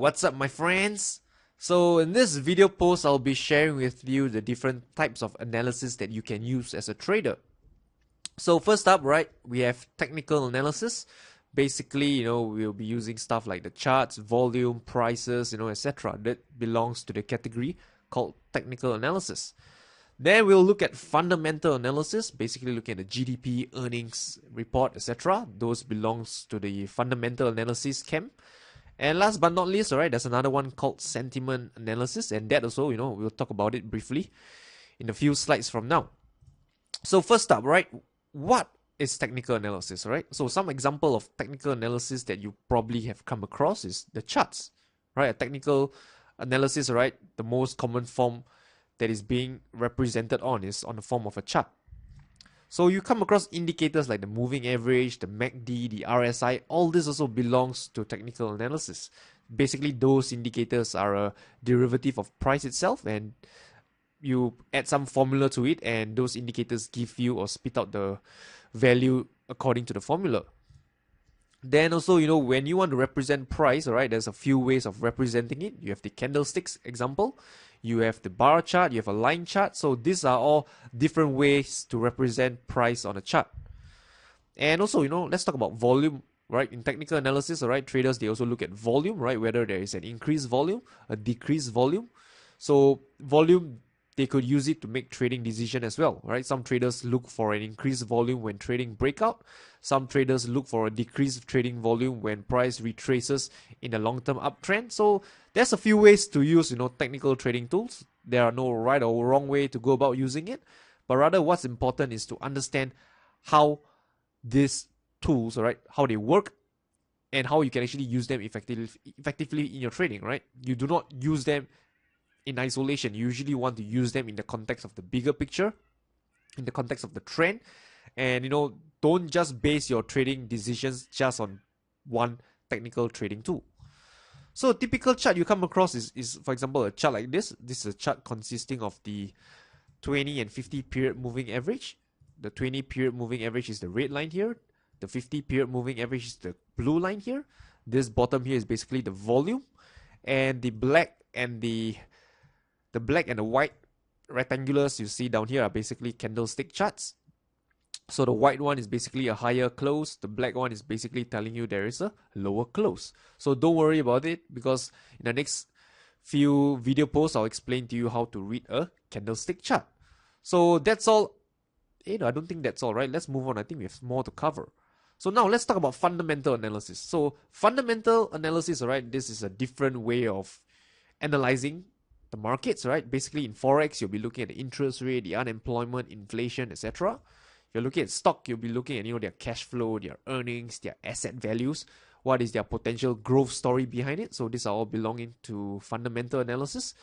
What's up my friends? So in this video post, I'll be sharing with you the different types of analysis that you can use as a trader. So first up, right, we have technical analysis. Basically, we'll be using stuff like the charts, volume, prices, etc. That belongs to the category called technical analysis. Then we'll look at fundamental analysis, basically looking at the GDP, earnings report, etc. Those belongs to the fundamental analysis camp. And last but not least, alright, there's another one called sentiment analysis, and that also, we'll talk about it briefly in a few slides from now. So first up, right, what is technical analysis, right? So some example of technical analysis that you probably have come across is the charts, right? A technical analysis, right, the most common form that is being represented on is on the form of a chart. So you come across indicators like the moving average, the MACD, the RSI, all this also belongs to technical analysis. Basically, those indicators are a derivative of price itself, and you add some formula to it, and those indicators give you or spit out the value according to the formula. Then also, when you want to represent price, alright, there's a few ways of representing it. You have the candlesticks example, you have the bar chart, you have a line chart. So these are all different ways to represent price on a chart. And also, let's talk about volume, right? In technical analysis, alright, traders, they also look at volume, right? Whether there is an increased volume, a decreased volume. So volume, they could use it to make trading decision as well, right? Some traders look for an increased volume when trading breakout. Some traders look for a decreased trading volume when price retraces in a long-term uptrend. So there's a few ways to use, technical trading tools. There are no right or wrong way to go about using it, but rather what's important is to understand how these tools, right, how they work and how you can actually use them effectively in your trading, right? You do not use them in isolation. You usually want to use them in the context of the bigger picture, in the context of the trend, and don't just base your trading decisions just on one technical trading tool. So a typical chart you come across is for example a chart like this. This is a chart consisting of the 20 and 50 period moving average. The 20 period moving average is the red line here. The 50 period moving average is the blue line here. This bottom here is basically the volume, and the black and the white rectangulars you see down here are basically candlestick charts. So the white one is basically a higher close. The black one is basically telling you there is a lower close. So don't worry about it, because in the next few video posts, I'll explain to you how to read a candlestick chart. So that's all. I don't think that's all, right? Let's move on. I think we have more to cover. So now let's talk about fundamental analysis. So fundamental analysis, all right, this is a different way of analyzing the markets, right? Basically in Forex, you'll be looking at the interest rate, the unemployment, inflation, etc. If you're looking at stock, you'll be looking at, their cash flow, their earnings, their asset values. What is their potential growth story behind it? So these are all belonging to fundamental analysis.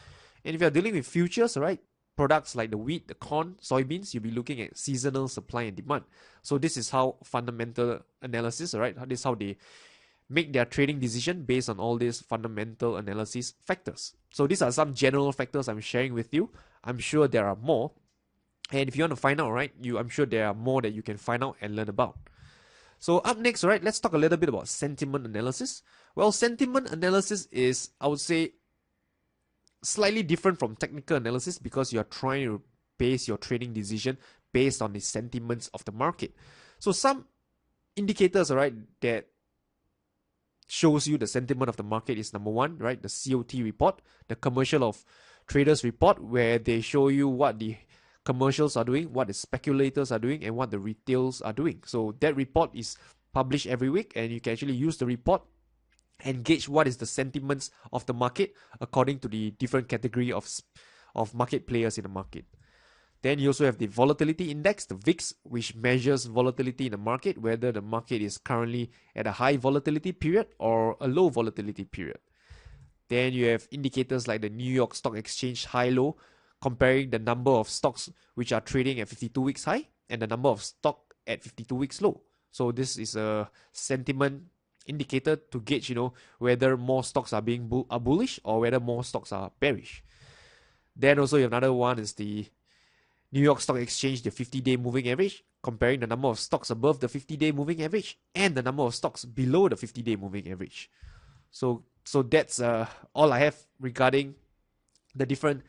And if you're dealing with futures, right, products like the wheat, the corn, soybeans, you'll be looking at seasonal supply and demand. So this is how fundamental analysis, right? This is how they make their trading decision based on all these fundamental analysis factors. So these are some general factors I'm sharing with you. I'm sure there are more. And if you want to find out, right, I'm sure there are more that you can find out and learn about. So up next, right, let's talk a little bit about sentiment analysis. Well, sentiment analysis is, I would say, slightly different from technical analysis, because you're trying to base your trading decision based on the sentiments of the market. So some indicators, right, that shows you the sentiment of the market is number one, right, the COT report, the commercial of traders report, where they show you what the commercials are doing, what the speculators are doing, and what the retails are doing. So that report is published every week, and you can actually use the report and gauge what is the sentiments of the market according to the different category of market players in the market. Then you also have the volatility index, the VIX, which measures volatility in the market, whether the market is currently at a high volatility period or a low volatility period. Then you have indicators like the New York Stock Exchange high-low, comparing the number of stocks which are trading at 52 weeks high and the number of stock at 52 weeks low. So this is a sentiment indicator to gauge, whether more stocks are being bullish or whether more stocks are bearish. Then also you have another one is the New York Stock Exchange, the 50-day moving average, comparing the number of stocks above the 50-day moving average and the number of stocks below the 50-day moving average. So that's all I have regarding the different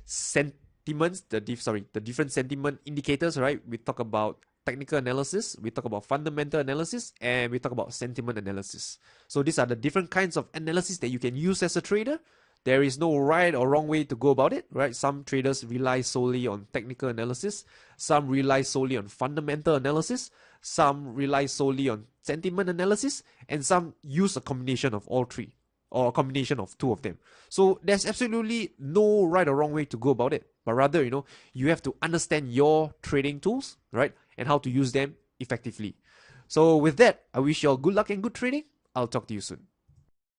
sentiments, the different sentiment indicators, right? We talk about technical analysis, we talk about fundamental analysis, and we talk about sentiment analysis. So these are the different kinds of analysis that you can use as a trader. There is no right or wrong way to go about it, right? Some traders rely solely on technical analysis, some rely solely on fundamental analysis, some rely solely on sentiment analysis, and some use a combination of all three, or a combination of two of them. So there's absolutely no right or wrong way to go about it, but rather, you have to understand your trading tools, right? And how to use them effectively. So with that, I wish you all good luck and good trading. I'll talk to you soon.